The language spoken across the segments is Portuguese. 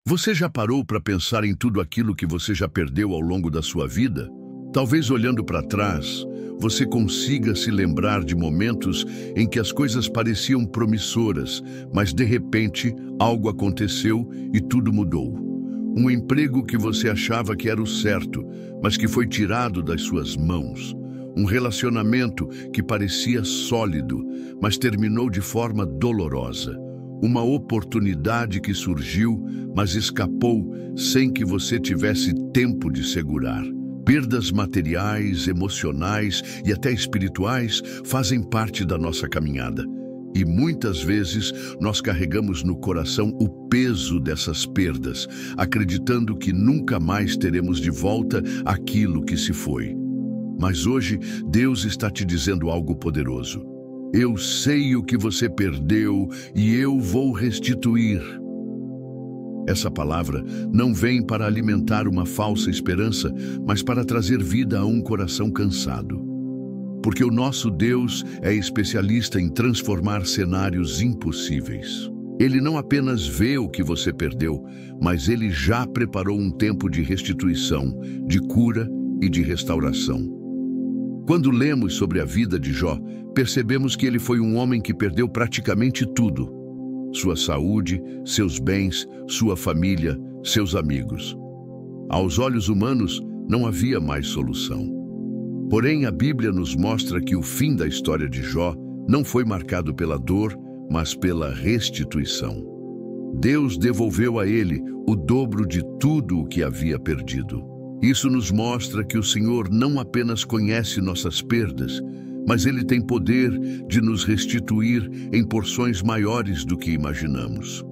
Você já parou para pensar em tudo aquilo que você já perdeu ao longo da sua vida? Talvez olhando para trás, você consiga se lembrar de momentos em que as coisas pareciam promissoras, mas de repente algo aconteceu e tudo mudou. Um emprego que você achava que era o certo, mas que foi tirado das suas mãos. Um relacionamento que parecia sólido, mas terminou de forma dolorosa. Uma oportunidade que surgiu, mas escapou sem que você tivesse tempo de segurar. Perdas materiais, emocionais e até espirituais fazem parte da nossa caminhada. E muitas vezes nós carregamos no coração o peso dessas perdas, acreditando que nunca mais teremos de volta aquilo que se foi. Mas hoje Deus está te dizendo algo poderoso. Eu sei o que você perdeu e eu vou restituir. Essa palavra não vem para alimentar uma falsa esperança, mas para trazer vida a um coração cansado. Porque o nosso Deus é especialista em transformar cenários impossíveis. Ele não apenas vê o que você perdeu, mas ele já preparou um tempo de restituição, de cura e de restauração. Quando lemos sobre a vida de Jó, percebemos que ele foi um homem que perdeu praticamente tudo: sua saúde, seus bens, sua família, seus amigos. Aos olhos humanos, não havia mais solução. Porém, a Bíblia nos mostra que o fim da história de Jó não foi marcado pela dor, mas pela restituição. Deus devolveu a ele o dobro de tudo o que havia perdido. Isso nos mostra que o Senhor não apenas conhece nossas perdas, mas Ele tem poder de nos restituir em porções maiores do que imaginamos.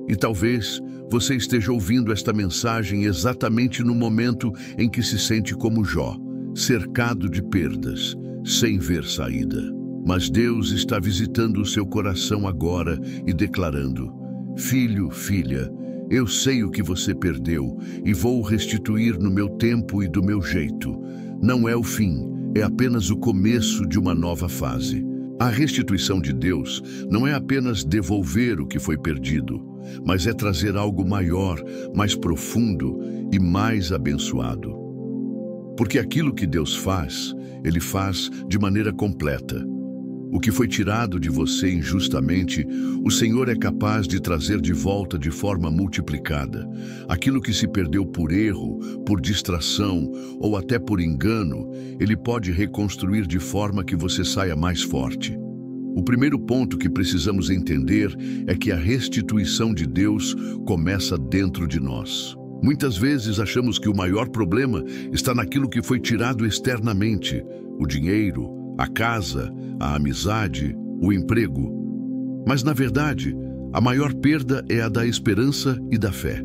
E talvez você esteja ouvindo esta mensagem exatamente no momento em que se sente como Jó, cercado de perdas, sem ver saída. Mas Deus está visitando o seu coração agora e declarando: Filho, filha, eu sei o que você perdeu e vou restituir no meu tempo e do meu jeito. Não é o fim, é apenas o começo de uma nova fase. A restituição de Deus não é apenas devolver o que foi perdido, mas é trazer algo maior, mais profundo e mais abençoado. Porque aquilo que Deus faz, Ele faz de maneira completa. O que foi tirado de você injustamente, o Senhor é capaz de trazer de volta de forma multiplicada. Aquilo que se perdeu por erro, por distração ou até por engano, Ele pode reconstruir de forma que você saia mais forte. O primeiro ponto que precisamos entender é que a restituição de Deus começa dentro de nós. Muitas vezes achamos que o maior problema está naquilo que foi tirado externamente: o dinheiro, a casa, a amizade, o emprego. Mas, na verdade, a maior perda é a da esperança e da fé.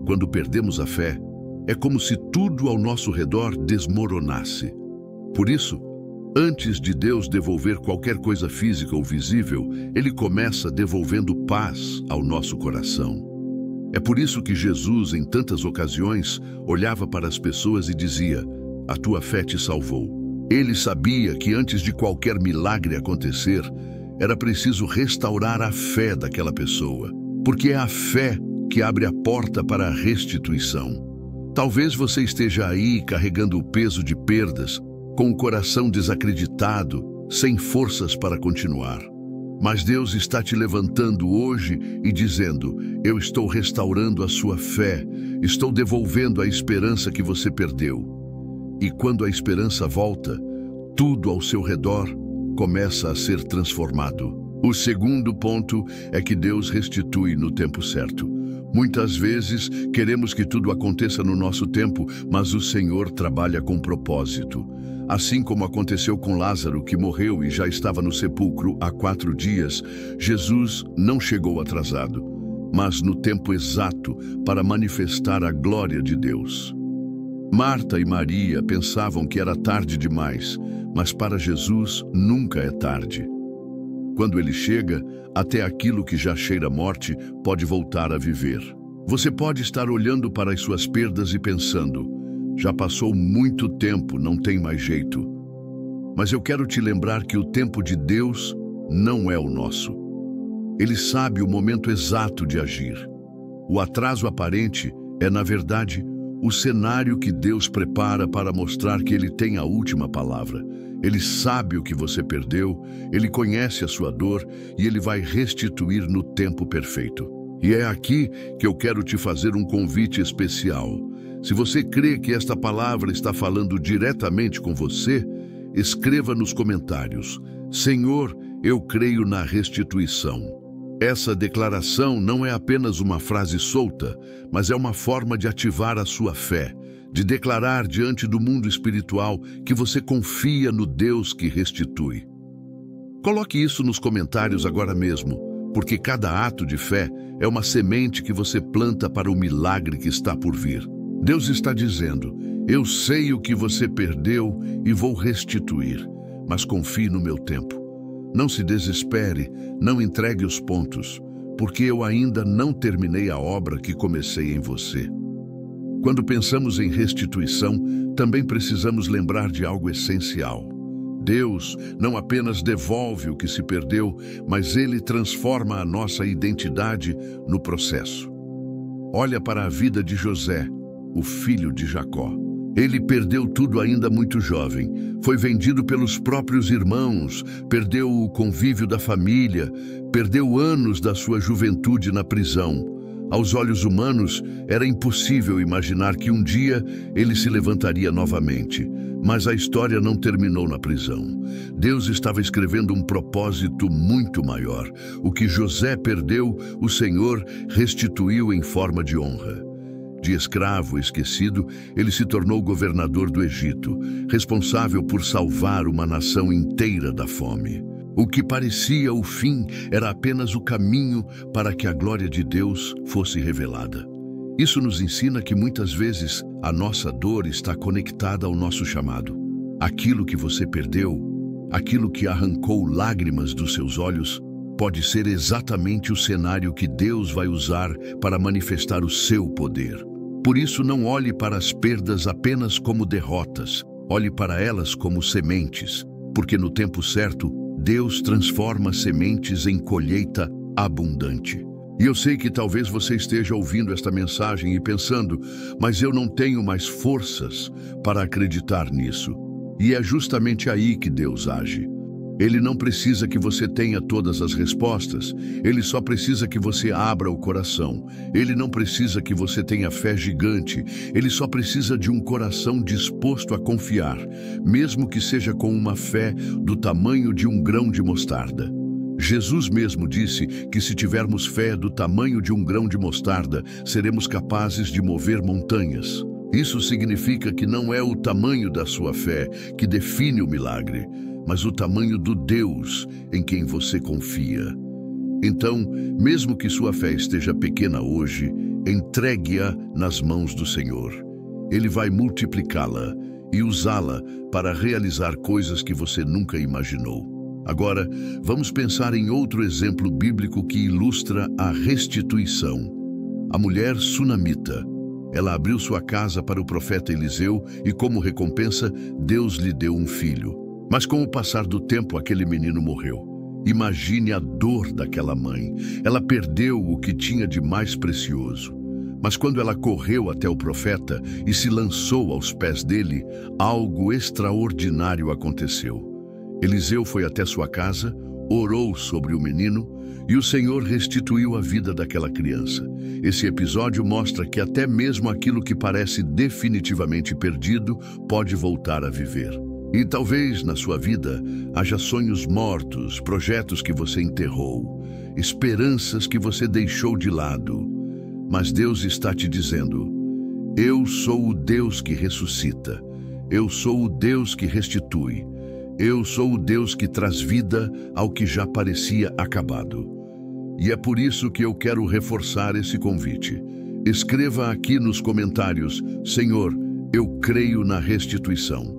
Quando perdemos a fé, é como se tudo ao nosso redor desmoronasse. Por isso, antes de Deus devolver qualquer coisa física ou visível, Ele começa devolvendo paz ao nosso coração. É por isso que Jesus, em tantas ocasiões, olhava para as pessoas e dizia: a tua fé te salvou. Ele sabia que antes de qualquer milagre acontecer, era preciso restaurar a fé daquela pessoa, porque é a fé que abre a porta para a restituição. Talvez você esteja aí carregando o peso de perdas, com o coração desacreditado, sem forças para continuar. Mas Deus está te levantando hoje e dizendo: eu estou restaurando a sua fé, estou devolvendo a esperança que você perdeu. E quando a esperança volta, tudo ao seu redor começa a ser transformado. O segundo ponto é que Deus restitui no tempo certo. Muitas vezes queremos que tudo aconteça no nosso tempo, mas o Senhor trabalha com propósito. Assim como aconteceu com Lázaro, que morreu e já estava no sepulcro há 4 dias, Jesus não chegou atrasado, mas no tempo exato para manifestar a glória de Deus. Marta e Maria pensavam que era tarde demais, mas para Jesus nunca é tarde. Quando Ele chega, até aquilo que já cheira morte pode voltar a viver. Você pode estar olhando para as suas perdas e pensando: já passou muito tempo, não tem mais jeito. Mas eu quero te lembrar que o tempo de Deus não é o nosso. Ele sabe o momento exato de agir. O atraso aparente é, na verdade, o cenário que Deus prepara para mostrar que Ele tem a última palavra. Ele sabe o que você perdeu, Ele conhece a sua dor e Ele vai restituir no tempo perfeito. E é aqui que eu quero te fazer um convite especial. Se você crê que esta palavra está falando diretamente com você, escreva nos comentários: Senhor, eu creio na restituição. Essa declaração não é apenas uma frase solta, mas é uma forma de ativar a sua fé, de declarar diante do mundo espiritual que você confia no Deus que restitui. Coloque isso nos comentários agora mesmo, porque cada ato de fé é uma semente que você planta para o milagre que está por vir. Deus está dizendo: eu sei o que você perdeu e vou restituir, mas confie no meu tempo. Não se desespere, não entregue os pontos, porque eu ainda não terminei a obra que comecei em você. Quando pensamos em restituição, também precisamos lembrar de algo essencial. Deus não apenas devolve o que se perdeu, mas Ele transforma a nossa identidade no processo. Olha para a vida de José, o filho de Jacó. Ele perdeu tudo ainda muito jovem. Foi vendido pelos próprios irmãos, perdeu o convívio da família, perdeu anos da sua juventude na prisão. Aos olhos humanos, era impossível imaginar que um dia ele se levantaria novamente. Mas a história não terminou na prisão. Deus estava escrevendo um propósito muito maior. O que José perdeu, o Senhor restituiu em forma de honra. De escravo esquecido, ele se tornou governador do Egito, responsável por salvar uma nação inteira da fome. O que parecia o fim era apenas o caminho para que a glória de Deus fosse revelada. Isso nos ensina que muitas vezes a nossa dor está conectada ao nosso chamado. Aquilo que você perdeu, aquilo que arrancou lágrimas dos seus olhos, pode ser exatamente o cenário que Deus vai usar para manifestar o seu poder. Por isso, não olhe para as perdas apenas como derrotas, olhe para elas como sementes, porque no tempo certo, Deus transforma sementes em colheita abundante. E eu sei que talvez você esteja ouvindo esta mensagem e pensando: mas eu não tenho mais forças para acreditar nisso. E é justamente aí que Deus age. Ele não precisa que você tenha todas as respostas, ele só precisa que você abra o coração. Ele não precisa que você tenha fé gigante, ele só precisa de um coração disposto a confiar, mesmo que seja com uma fé do tamanho de um grão de mostarda. Jesus mesmo disse que se tivermos fé do tamanho de um grão de mostarda, seremos capazes de mover montanhas. Isso significa que não é o tamanho da sua fé que define o milagre, mas o tamanho do Deus em quem você confia. Então, mesmo que sua fé esteja pequena hoje, entregue-a nas mãos do Senhor. Ele vai multiplicá-la e usá-la para realizar coisas que você nunca imaginou. Agora, vamos pensar em outro exemplo bíblico que ilustra a restituição. A mulher sunamita. Ela abriu sua casa para o profeta Eliseu e, como recompensa, Deus lhe deu um filho. Mas com o passar do tempo, aquele menino morreu. Imagine a dor daquela mãe. Ela perdeu o que tinha de mais precioso. Mas quando ela correu até o profeta e se lançou aos pés dele, algo extraordinário aconteceu. Eliseu foi até sua casa, orou sobre o menino e o Senhor restituiu a vida daquela criança. Esse episódio mostra que até mesmo aquilo que parece definitivamente perdido pode voltar a viver. E talvez na sua vida haja sonhos mortos, projetos que você enterrou, esperanças que você deixou de lado. Mas Deus está te dizendo: eu sou o Deus que ressuscita, eu sou o Deus que restitui, eu sou o Deus que traz vida ao que já parecia acabado. E é por isso que eu quero reforçar esse convite. Escreva aqui nos comentários: Senhor, eu creio na restituição.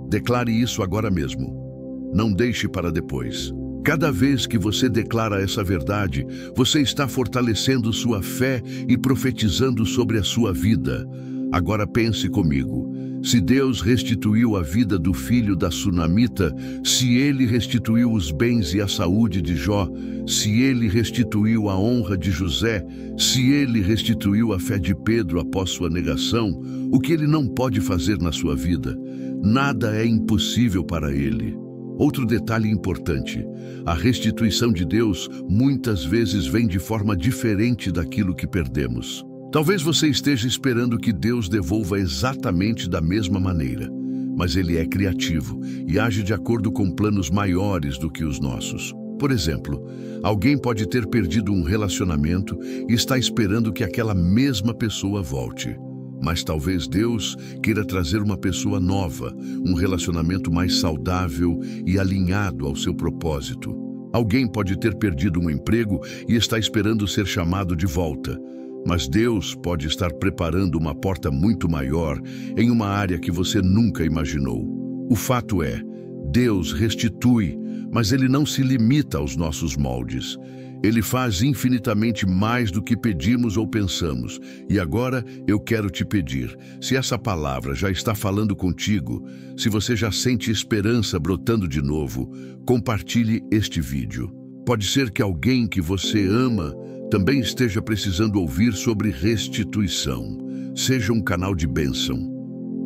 Declare isso agora mesmo. Não deixe para depois. Cada vez que você declara essa verdade, você está fortalecendo sua fé e profetizando sobre a sua vida. Agora pense comigo. Se Deus restituiu a vida do filho da sunamita, se Ele restituiu os bens e a saúde de Jó, se Ele restituiu a honra de José, se Ele restituiu a fé de Pedro após sua negação, o que Ele não pode fazer na sua vida? Nada é impossível para Ele. Outro detalhe importante: a restituição de Deus muitas vezes vem de forma diferente daquilo que perdemos. Talvez você esteja esperando que Deus devolva exatamente da mesma maneira, mas Ele é criativo e age de acordo com planos maiores do que os nossos. Por exemplo, alguém pode ter perdido um relacionamento e está esperando que aquela mesma pessoa volte. Mas talvez Deus queira trazer uma pessoa nova, um relacionamento mais saudável e alinhado ao seu propósito. Alguém pode ter perdido um emprego e está esperando ser chamado de volta. Mas Deus pode estar preparando uma porta muito maior em uma área que você nunca imaginou. O fato é, Deus restitui, mas Ele não se limita aos nossos moldes. Ele faz infinitamente mais do que pedimos ou pensamos. E agora eu quero te pedir, se essa palavra já está falando contigo, se você já sente esperança brotando de novo, compartilhe este vídeo. Pode ser que alguém que você ama também esteja precisando ouvir sobre restituição. Seja um canal de bênção.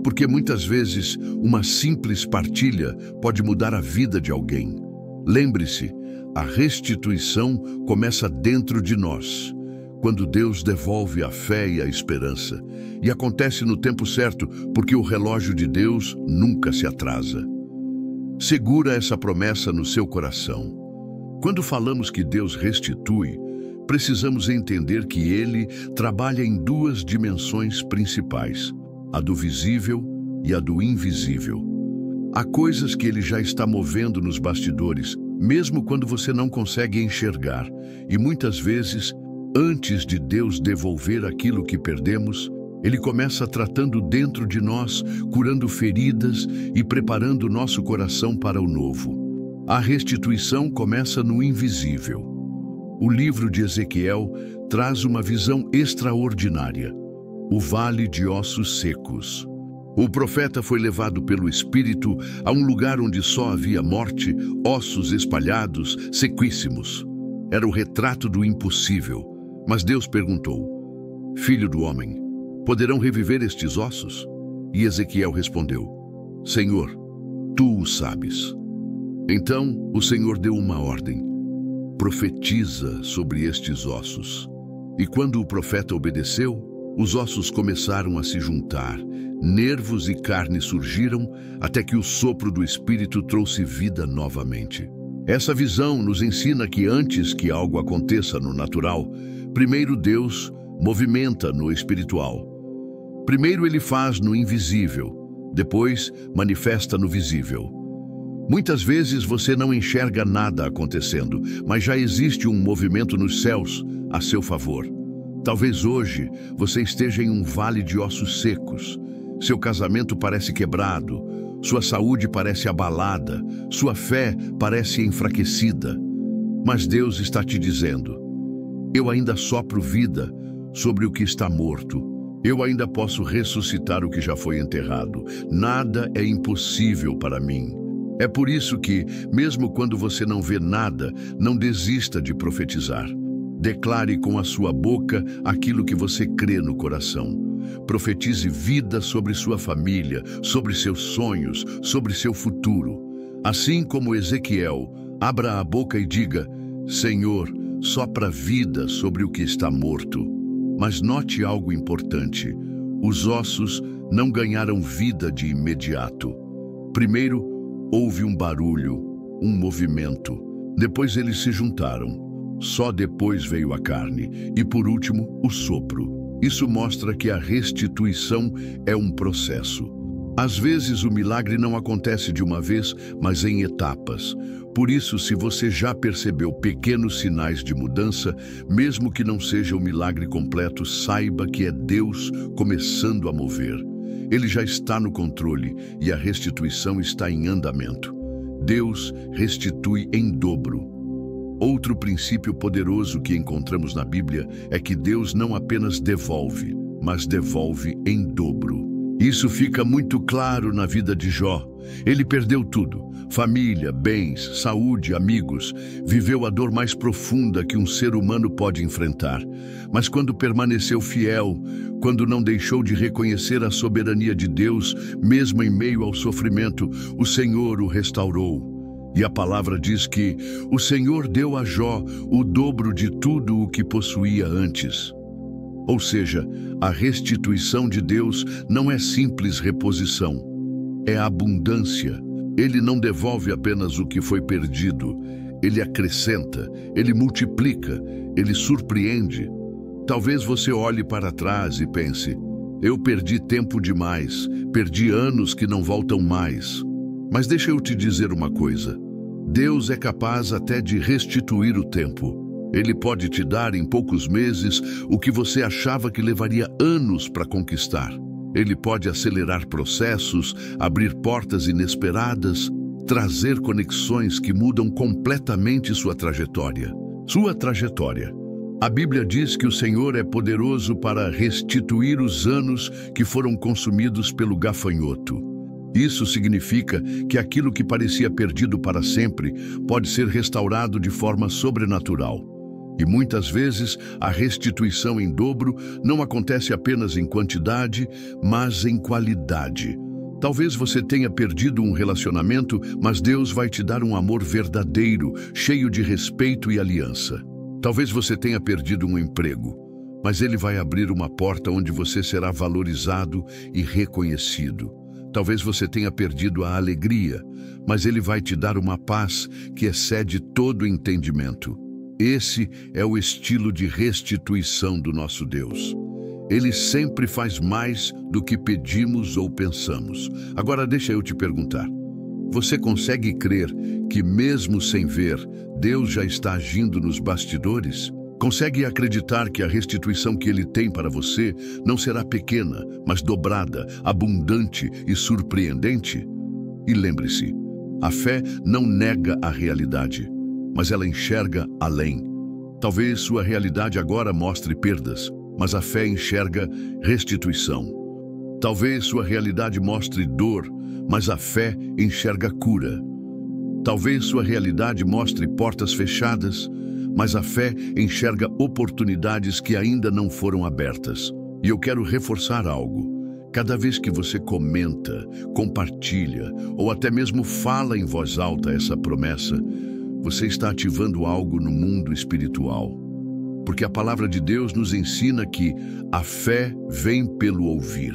Porque muitas vezes uma simples partilha pode mudar a vida de alguém. Lembre-se, a restituição começa dentro de nós, quando Deus devolve a fé e a esperança. E acontece no tempo certo, porque o relógio de Deus nunca se atrasa. Segura essa promessa no seu coração. Quando falamos que Deus restitui, precisamos entender que Ele trabalha em duas dimensões principais, a do visível e a do invisível. Há coisas que Ele já está movendo nos bastidores, mesmo quando você não consegue enxergar. E muitas vezes, antes de Deus devolver aquilo que perdemos, Ele começa tratando dentro de nós, curando feridas e preparando nosso coração para o novo. A restituição começa no invisível. O livro de Ezequiel traz uma visão extraordinária: o vale de ossos secos. O profeta foi levado pelo Espírito a um lugar onde só havia morte, ossos espalhados, sequíssimos. Era o retrato do impossível. Mas Deus perguntou: Filho do homem, poderão reviver estes ossos? E Ezequiel respondeu: Senhor, tu o sabes. Então o Senhor deu uma ordem: profetiza sobre estes ossos. E quando o profeta obedeceu, os ossos começaram a se juntar, nervos e carne surgiram, até que o sopro do Espírito trouxe vida novamente. Essa visão nos ensina que antes que algo aconteça no natural, primeiro Deus movimenta no espiritual. Primeiro Ele faz no invisível, depois manifesta no visível. Muitas vezes você não enxerga nada acontecendo, mas já existe um movimento nos céus a seu favor. Talvez hoje você esteja em um vale de ossos secos. Seu casamento parece quebrado, sua saúde parece abalada, sua fé parece enfraquecida. Mas Deus está te dizendo: eu ainda sopro vida sobre o que está morto. Eu ainda posso ressuscitar o que já foi enterrado. Nada é impossível para mim. É por isso que, mesmo quando você não vê nada, não desista de profetizar. Declare com a sua boca aquilo que você crê no coração. Profetize vida sobre sua família, sobre seus sonhos, sobre seu futuro. Assim como Ezequiel, abra a boca e diga: Senhor, sopra vida sobre o que está morto. Mas note algo importante: os ossos não ganharam vida de imediato. Primeiro, houve um barulho, um movimento. Depois eles se juntaram. Só depois veio a carne. E por último, o sopro. Isso mostra que a restituição é um processo. Às vezes o milagre não acontece de uma vez, mas em etapas. Por isso, se você já percebeu pequenos sinais de mudança, mesmo que não seja o milagre completo, saiba que é Deus começando a mover. Ele já está no controle e a restituição está em andamento. Deus restitui em dobro. Outro princípio poderoso que encontramos na Bíblia é que Deus não apenas devolve, mas devolve em dobro. Isso fica muito claro na vida de Jó. Ele perdeu tudo: família, bens, saúde, amigos. Viveu a dor mais profunda que um ser humano pode enfrentar. Mas quando permaneceu fiel, quando não deixou de reconhecer a soberania de Deus, mesmo em meio ao sofrimento, o Senhor o restaurou. E a palavra diz que o Senhor deu a Jó o dobro de tudo o que possuía antes. Ou seja, a restituição de Deus não é simples reposição, é abundância. Ele não devolve apenas o que foi perdido, ele acrescenta, ele multiplica, ele surpreende. Talvez você olhe para trás e pense: eu perdi tempo demais, perdi anos que não voltam mais. Mas deixa eu te dizer uma coisa: Deus é capaz até de restituir o tempo. Ele pode te dar em poucos meses o que você achava que levaria anos para conquistar. Ele pode acelerar processos, abrir portas inesperadas, trazer conexões que mudam completamente sua trajetória. Sua trajetória. A Bíblia diz que o Senhor é poderoso para restituir os anos que foram consumidos pelo gafanhoto. Isso significa que aquilo que parecia perdido para sempre pode ser restaurado de forma sobrenatural. E muitas vezes a restituição em dobro não acontece apenas em quantidade, mas em qualidade. Talvez você tenha perdido um relacionamento, mas Deus vai te dar um amor verdadeiro, cheio de respeito e aliança. Talvez você tenha perdido um emprego, mas Ele vai abrir uma porta onde você será valorizado e reconhecido. Talvez você tenha perdido a alegria, mas Ele vai te dar uma paz que excede todo entendimento. Esse é o estilo de restituição do nosso Deus. Ele sempre faz mais do que pedimos ou pensamos. Agora deixa eu te perguntar: você consegue crer que mesmo sem ver, Deus já está agindo nos bastidores? Consegue acreditar que a restituição que Ele tem para você não será pequena, mas dobrada, abundante e surpreendente? E lembre-se, a fé não nega a realidade, mas ela enxerga além. Talvez sua realidade agora mostre perdas, mas a fé enxerga restituição. Talvez sua realidade mostre dor, mas a fé enxerga cura. Talvez sua realidade mostre portas fechadas, mas a fé enxerga oportunidades que ainda não foram abertas. E eu quero reforçar algo. Cada vez que você comenta, compartilha ou até mesmo fala em voz alta essa promessa, você está ativando algo no mundo espiritual. Porque a palavra de Deus nos ensina que a fé vem pelo ouvir.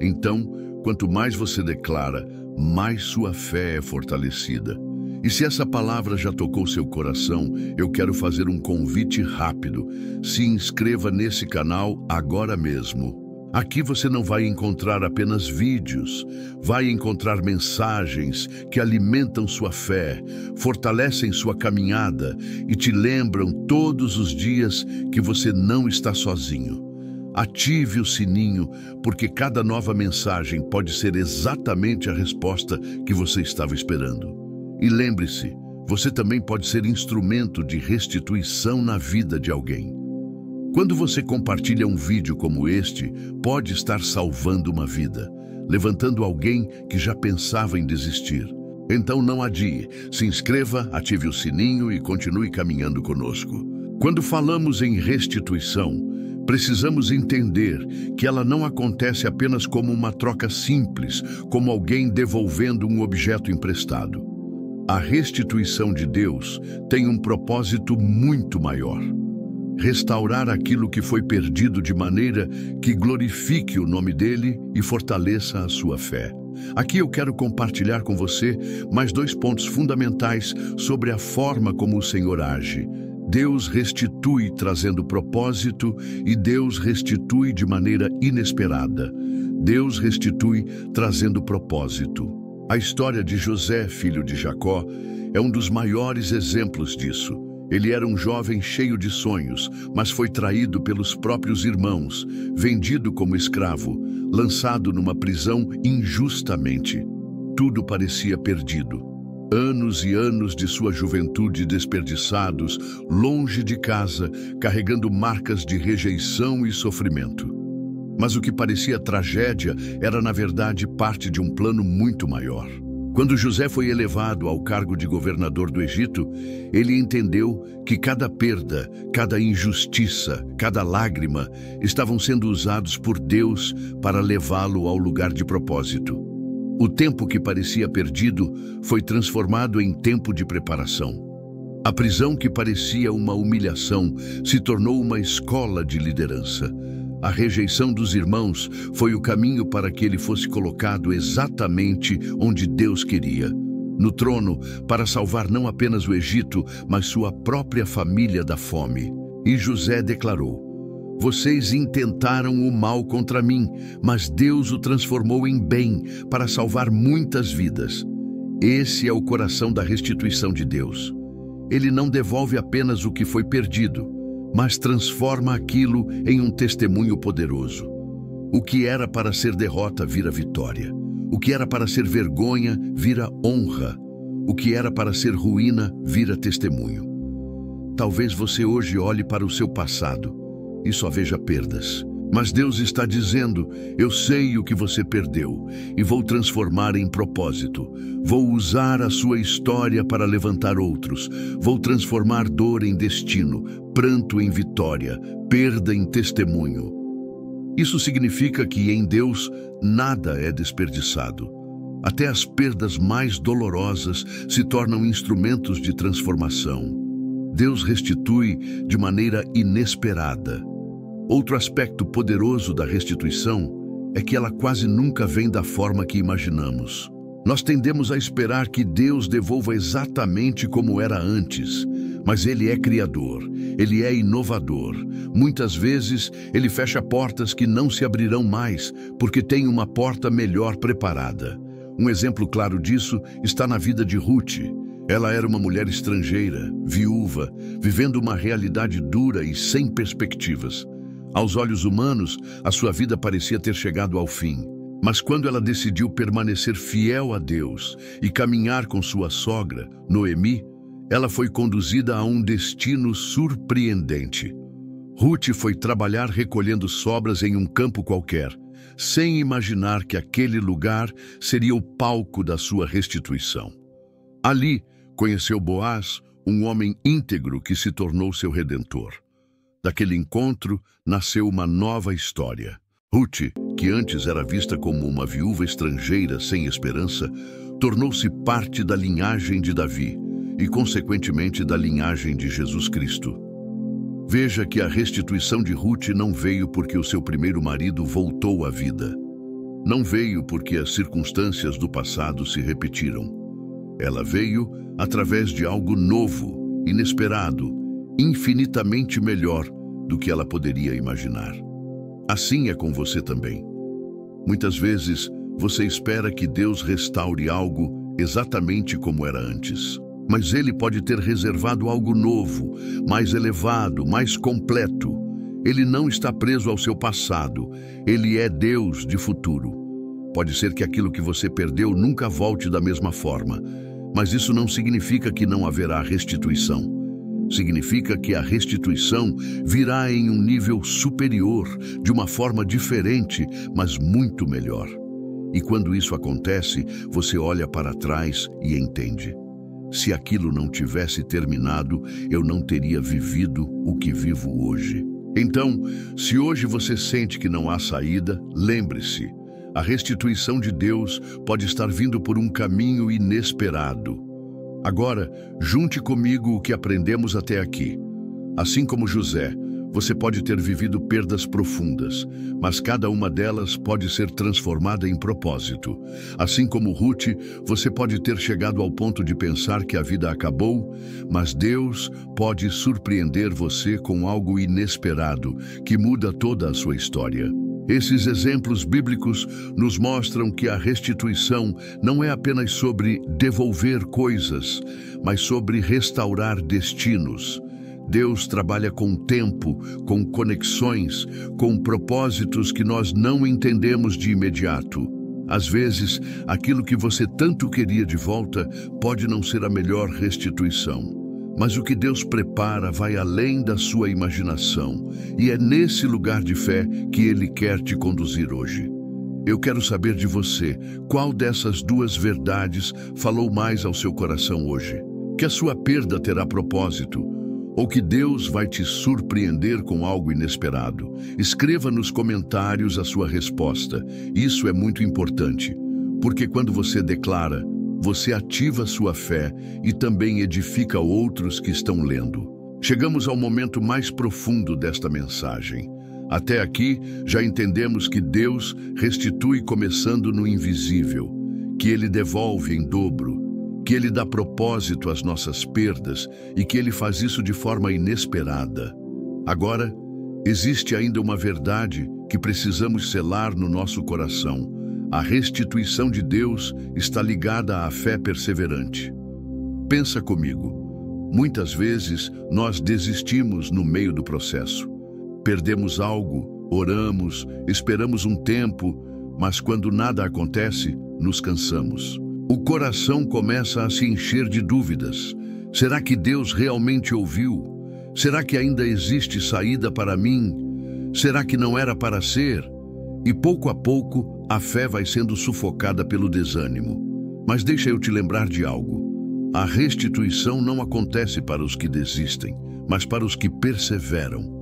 Então, quanto mais você declara, mais sua fé é fortalecida. E se essa palavra já tocou seu coração, eu quero fazer um convite rápido. Se inscreva nesse canal agora mesmo. Aqui você não vai encontrar apenas vídeos, vai encontrar mensagens que alimentam sua fé, fortalecem sua caminhada e te lembram todos os dias que você não está sozinho. Ative o sininho, porque cada nova mensagem pode ser exatamente a resposta que você estava esperando. E lembre-se, você também pode ser instrumento de restituição na vida de alguém. Quando você compartilha um vídeo como este, pode estar salvando uma vida, levantando alguém que já pensava em desistir. Então não adie, se inscreva, ative o sininho e continue caminhando conosco. Quando falamos em restituição, precisamos entender que ela não acontece apenas como uma troca simples, como alguém devolvendo um objeto emprestado. A restituição de Deus tem um propósito muito maior. Restaurar aquilo que foi perdido de maneira que glorifique o nome dele e fortaleça a sua fé. Aqui eu quero compartilhar com você mais 2 pontos fundamentais sobre a forma como o Senhor age. Deus restitui trazendo propósito e Deus restitui de maneira inesperada. Deus restitui trazendo propósito. A história de José, filho de Jacó, é um dos maiores exemplos disso. Ele era um jovem cheio de sonhos, mas foi traído pelos próprios irmãos, vendido como escravo, lançado numa prisão injustamente. Tudo parecia perdido. Anos e anos de sua juventude desperdiçados, longe de casa, carregando marcas de rejeição e sofrimento. Mas o que parecia tragédia era, na verdade, parte de um plano muito maior. Quando José foi elevado ao cargo de governador do Egito, ele entendeu que cada perda, cada injustiça, cada lágrima estavam sendo usados por Deus para levá-lo ao lugar de propósito. O tempo que parecia perdido foi transformado em tempo de preparação. A prisão que parecia uma humilhação se tornou uma escola de liderança. A rejeição dos irmãos foi o caminho para que ele fosse colocado exatamente onde Deus queria, no trono, para salvar não apenas o Egito, mas sua própria família da fome. E José declarou: "Vocês intentaram o mal contra mim, mas Deus o transformou em bem para salvar muitas vidas." Esse é o coração da restituição de Deus. Ele não devolve apenas o que foi perdido, mas transforma aquilo em um testemunho poderoso. O que era para ser derrota vira vitória. O que era para ser vergonha vira honra. O que era para ser ruína vira testemunho. Talvez você hoje olhe para o seu passado e só veja perdas. Mas Deus está dizendo: "Eu sei o que você perdeu e vou transformar em propósito. Vou usar a sua história para levantar outros. Vou transformar dor em destino, pranto em vitória, perda em testemunho." Isso significa que em Deus nada é desperdiçado. Até as perdas mais dolorosas se tornam instrumentos de transformação. Deus restitui de maneira inesperada. Outro aspecto poderoso da restituição é que ela quase nunca vem da forma que imaginamos. Nós tendemos a esperar que Deus devolva exatamente como era antes, mas Ele é criador, Ele é inovador. Muitas vezes, Ele fecha portas que não se abrirão mais, porque tem uma porta melhor preparada. Um exemplo claro disso está na vida de Ruth. Ela era uma mulher estrangeira, viúva, vivendo uma realidade dura e sem perspectivas. Aos olhos humanos, a sua vida parecia ter chegado ao fim. Mas quando ela decidiu permanecer fiel a Deus e caminhar com sua sogra, Noemi, ela foi conduzida a um destino surpreendente. Ruth foi trabalhar recolhendo sobras em um campo qualquer, sem imaginar que aquele lugar seria o palco da sua restituição. Ali, conheceu Boaz, um homem íntegro que se tornou seu redentor. Daquele encontro, nasceu uma nova história. Ruth, que antes era vista como uma viúva estrangeira sem esperança, tornou-se parte da linhagem de Davi e, consequentemente, da linhagem de Jesus Cristo. Veja que a restituição de Ruth não veio porque o seu primeiro marido voltou à vida. Não veio porque as circunstâncias do passado se repetiram. Ela veio através de algo novo, inesperado, infinitamente melhor do que ela poderia imaginar. Assim é com você também. Muitas vezes, você espera que Deus restaure algo exatamente como era antes. Mas Ele pode ter reservado algo novo, mais elevado, mais completo. Ele não está preso ao seu passado. Ele é Deus de futuro. Pode ser que aquilo que você perdeu nunca volte da mesma forma, mas isso não significa que não haverá restituição. Significa que a restituição virá em um nível superior, de uma forma diferente, mas muito melhor. E quando isso acontece, você olha para trás e entende: se aquilo não tivesse terminado, eu não teria vivido o que vivo hoje. Então, se hoje você sente que não há saída, lembre-se, a restituição de Deus pode estar vindo por um caminho inesperado. Agora, junte comigo o que aprendemos até aqui. Assim como José, você pode ter vivido perdas profundas, mas cada uma delas pode ser transformada em propósito. Assim como Ruth, você pode ter chegado ao ponto de pensar que a vida acabou, mas Deus pode surpreender você com algo inesperado que muda toda a sua história. Esses exemplos bíblicos nos mostram que a restituição não é apenas sobre devolver coisas, mas sobre restaurar destinos. Deus trabalha com tempo, com conexões, com propósitos que nós não entendemos de imediato. Às vezes, aquilo que você tanto queria de volta pode não ser a melhor restituição, Mas o que Deus prepara vai além da sua imaginação, e é nesse lugar de fé que Ele quer te conduzir hoje. Eu quero saber de você, qual dessas duas verdades falou mais ao seu coração hoje? Que a sua perda terá propósito, ou que Deus vai te surpreender com algo inesperado? Escreva nos comentários a sua resposta. Isso é muito importante, porque quando você declara, você ativa sua fé e também edifica outros que estão lendo. Chegamos ao momento mais profundo desta mensagem. Até aqui, já entendemos que Deus restitui começando no invisível, que Ele devolve em dobro, que Ele dá propósito às nossas perdas e que Ele faz isso de forma inesperada. Agora, existe ainda uma verdade que precisamos selar no nosso coração. A restituição de Deus está ligada à fé perseverante. Pensa comigo. Muitas vezes nós desistimos no meio do processo. Perdemos algo, oramos, esperamos um tempo, mas quando nada acontece, nos cansamos. O coração começa a se encher de dúvidas. Será que Deus realmente ouviu? Será que ainda existe saída para mim? Será que não era para ser? E pouco a pouco, a fé vai sendo sufocada pelo desânimo. Mas deixa eu te lembrar de algo. A restituição não acontece para os que desistem, mas para os que perseveram.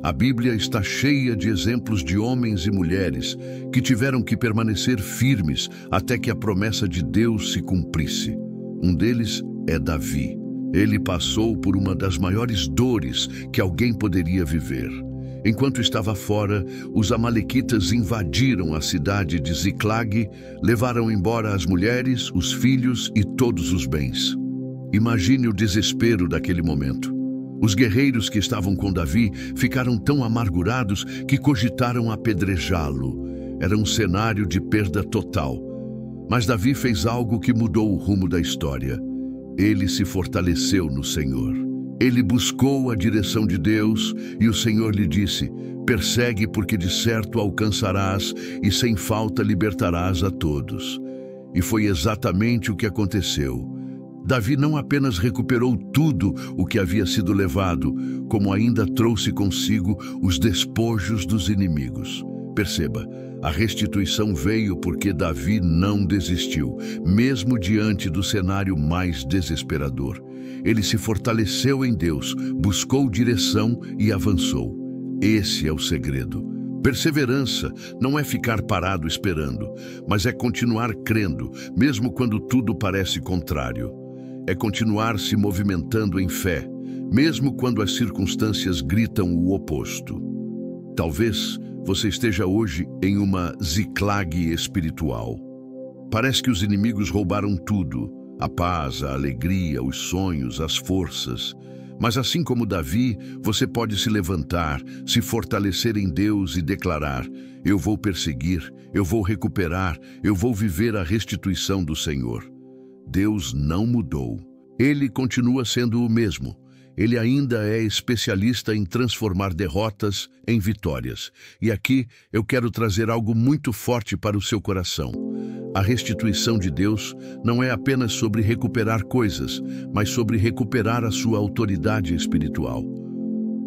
A Bíblia está cheia de exemplos de homens e mulheres que tiveram que permanecer firmes até que a promessa de Deus se cumprisse. Um deles é Davi. Ele passou por uma das maiores dores que alguém poderia viver. Enquanto estava fora, os amalequitas invadiram a cidade de Ziclag, levaram embora as mulheres, os filhos e todos os bens. Imagine o desespero daquele momento. Os guerreiros que estavam com Davi ficaram tão amargurados que cogitaram apedrejá-lo. Era um cenário de perda total. Mas Davi fez algo que mudou o rumo da história. Ele se fortaleceu no Senhor. Ele buscou a direção de Deus e o Senhor lhe disse: persegue, porque de certo alcançarás e sem falta libertarás a todos. E foi exatamente o que aconteceu. Davi não apenas recuperou tudo o que havia sido levado, como ainda trouxe consigo os despojos dos inimigos. Perceba, a restituição veio porque Davi não desistiu, mesmo diante do cenário mais desesperador. Ele se fortaleceu em Deus, buscou direção e avançou. Esse é o segredo. Perseverança não é ficar parado esperando, mas é continuar crendo, mesmo quando tudo parece contrário. É continuar se movimentando em fé, mesmo quando as circunstâncias gritam o oposto. Talvez você esteja hoje em uma Ziclag espiritual. Parece que os inimigos roubaram tudo: a paz, a alegria, os sonhos, as forças. Mas assim como Davi, você pode se levantar, se fortalecer em Deus e declarar: eu vou perseguir, eu vou recuperar, eu vou viver a restituição do Senhor. Deus não mudou. Ele continua sendo o mesmo. Ele ainda é especialista em transformar derrotas em vitórias. E aqui eu quero trazer algo muito forte para o seu coração. A restituição de Deus não é apenas sobre recuperar coisas, mas sobre recuperar a sua autoridade espiritual.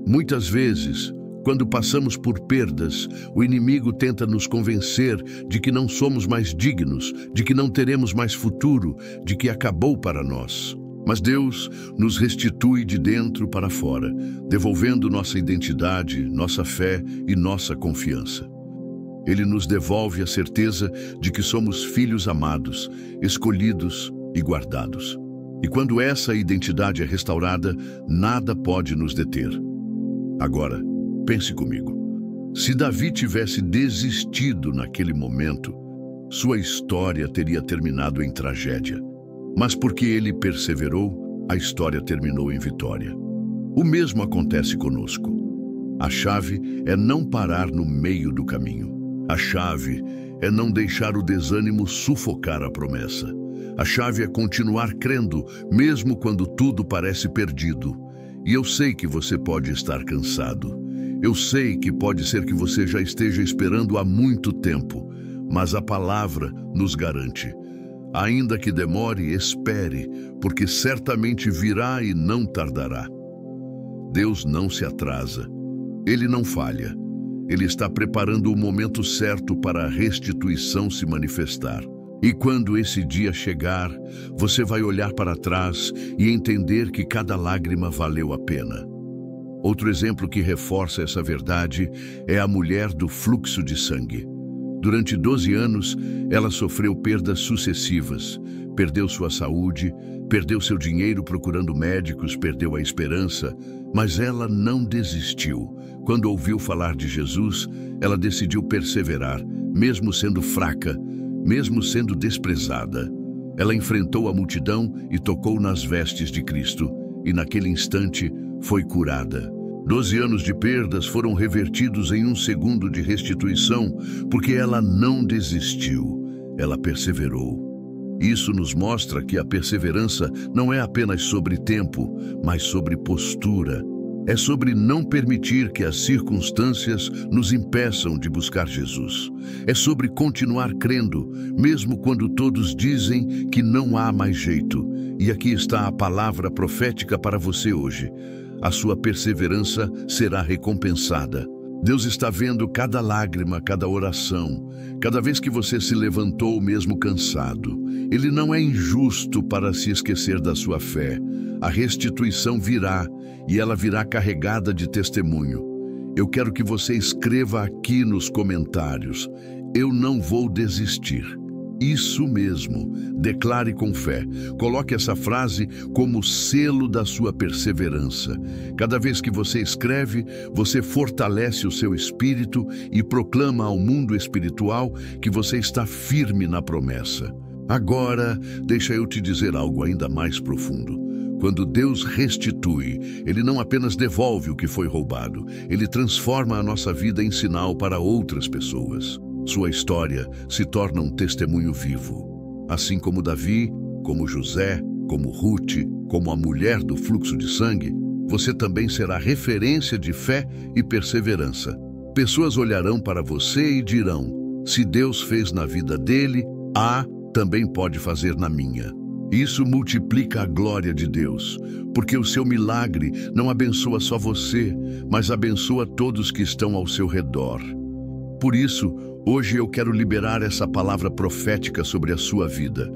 Muitas vezes, quando passamos por perdas, o inimigo tenta nos convencer de que não somos mais dignos, de que não teremos mais futuro, de que acabou para nós. Mas Deus nos restitui de dentro para fora, devolvendo nossa identidade, nossa fé e nossa confiança. Ele nos devolve a certeza de que somos filhos amados, escolhidos e guardados. E quando essa identidade é restaurada, nada pode nos deter. Agora, pense comigo. Se Davi tivesse desistido naquele momento, sua história teria terminado em tragédia. Mas porque ele perseverou, a história terminou em vitória. O mesmo acontece conosco. A chave é não parar no meio do caminho. A chave é não deixar o desânimo sufocar a promessa. A chave é continuar crendo, mesmo quando tudo parece perdido. E eu sei que você pode estar cansado. Eu sei que pode ser que você já esteja esperando há muito tempo, mas a palavra nos garante: Ainda que demore, espere, porque certamente virá e não tardará. Deus não se atrasa. Ele não falha. Ele está preparando o momento certo para a restituição se manifestar. E quando esse dia chegar, você vai olhar para trás e entender que cada lágrima valeu a pena. Outro exemplo que reforça essa verdade é a mulher do fluxo de sangue. Durante 12 anos, ela sofreu perdas sucessivas. Perdeu sua saúde, perdeu seu dinheiro procurando médicos, perdeu a esperança, mas ela não desistiu. Quando ouviu falar de Jesus, ela decidiu perseverar, mesmo sendo fraca, mesmo sendo desprezada. Ela enfrentou a multidão e tocou nas vestes de Cristo, e naquele instante foi curada. 12 anos de perdas foram revertidos em um segundo de restituição, porque ela não desistiu, ela perseverou. Isso nos mostra que a perseverança não é apenas sobre tempo, mas sobre postura. É sobre não permitir que as circunstâncias nos impeçam de buscar Jesus. É sobre continuar crendo, mesmo quando todos dizem que não há mais jeito. E aqui está a palavra profética para você hoje. A sua perseverança será recompensada. Deus está vendo cada lágrima, cada oração, cada vez que você se levantou mesmo cansado. Ele não é injusto para se esquecer da sua fé. A restituição virá e ela virá carregada de testemunho. Eu quero que você escreva aqui nos comentários: eu não vou desistir. Isso mesmo, declare com fé. Coloque essa frase como selo da sua perseverança. Cada vez que você escreve, você fortalece o seu espírito e proclama ao mundo espiritual que você está firme na promessa. Agora, deixa eu te dizer algo ainda mais profundo. Quando Deus restitui, Ele não apenas devolve o que foi roubado, Ele transforma a nossa vida em sinal para outras pessoas. Sua história se torna um testemunho vivo. Assim como Davi, como José, como Ruth, como a mulher do fluxo de sangue, você também será referência de fé e perseverança. Pessoas olharão para você e dirão: se Deus fez na vida dele, também pode fazer na minha. Isso multiplica a glória de Deus, porque o seu milagre não abençoa só você, mas abençoa todos que estão ao seu redor. Por isso, hoje eu quero liberar essa palavra profética sobre a sua vida.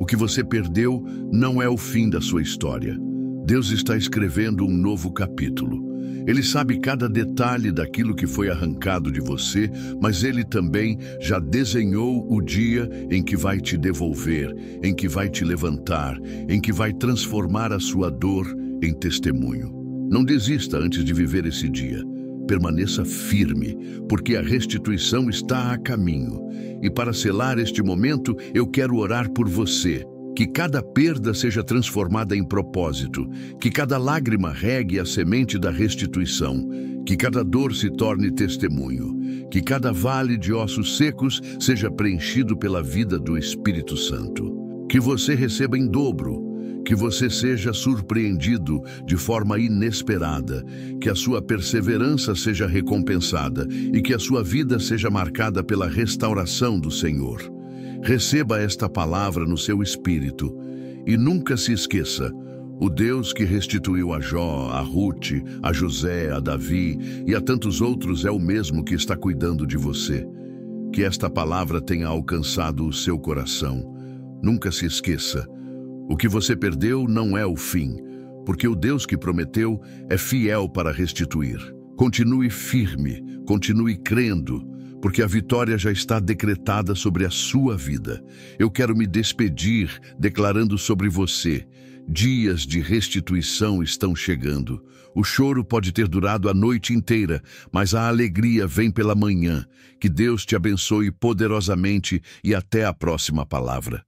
O que você perdeu não é o fim da sua história. Deus está escrevendo um novo capítulo. Ele sabe cada detalhe daquilo que foi arrancado de você, mas Ele também já desenhou o dia em que vai te devolver, em que vai te levantar, em que vai transformar a sua dor em testemunho. Não desista antes de viver esse dia. Permaneça firme, porque a restituição está a caminho. E para selar este momento, eu quero orar por você. Que cada perda seja transformada em propósito, que cada lágrima regue a semente da restituição, que cada dor se torne testemunho, que cada vale de ossos secos seja preenchido pela vida do Espírito Santo. Que você receba em dobro, que você seja surpreendido de forma inesperada, que a sua perseverança seja recompensada e que a sua vida seja marcada pela restauração do Senhor. Receba esta palavra no seu espírito e nunca se esqueça: o Deus que restituiu a Jó, a Ruth, a José, a Davi e a tantos outros é o mesmo que está cuidando de você. Que esta palavra tenha alcançado o seu coração. Nunca se esqueça: o que você perdeu não é o fim, porque o Deus que prometeu é fiel para restituir. Continue firme, continue crendo, porque a vitória já está decretada sobre a sua vida. Eu quero me despedir declarando sobre você: dias de restituição estão chegando. O choro pode ter durado a noite inteira, mas a alegria vem pela manhã. Que Deus te abençoe poderosamente e até a próxima palavra.